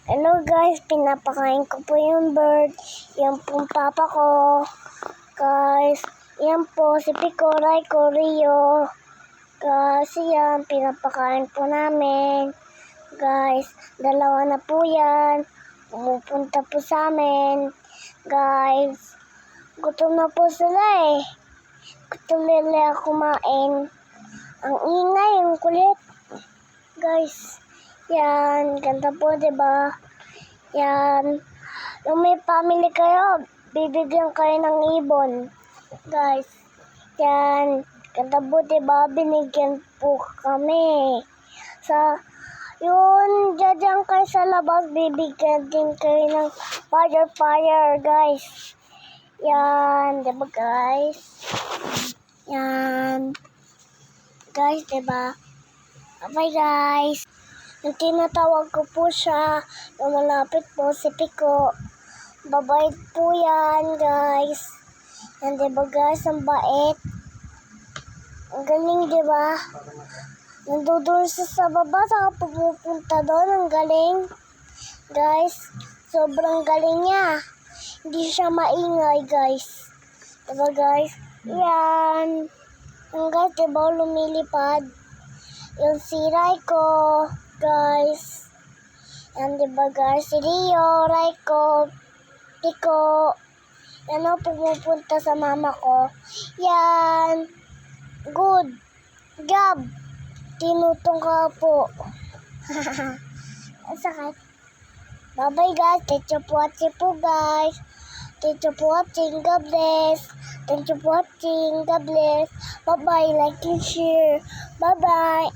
Hello guys, pinapakain ko po yung bird. Yan po papa ko. Guys, yan po si Pico, Raiko, Rio. Guys, yan, pinapakain po namin. Guys, dalawa na po yan. Pumupunta po sa amin. Guys, gutom na po sila eh. Gutom nila kumain. Ang ingay, ang kulit. Guys, yan, ganda po, diba? Yan, yung may family kayo, bibigyan kayo ng ibon. Guys, yan, ganda po, diba? Binigyan po kami. Yun, dyan kayo sa labas, bibigyan din kayo ng fire, guys. Yan, diba, guys? Yan. Guys, diba? Bye, guys. Yung tinatawag ko po siya, yung malapit po si Pico. Babait po yan, guys. Yan, diba, guys? Ang bait. Ang galing, diba? Nandudun siya sa baba, saka pupunta doon. Ang galing. Guys, sobrang galing niya. Hindi siya maingay, guys. Diba, guys? Yan. Ang guys, diba, lumilipad. Yung si Raiko, guys. Yan, diba, guys? Si Rio, Raiko, Pico. Yan o, pumupunta sa mama ko. Yan. Good job. Tinutong ka po. Ang sakit. Bye-bye, guys. Thank you for watching po, guys. Thank you for watching. God bless. Thank you for watching. God bless. Bye-bye. Like and share. Bye-bye.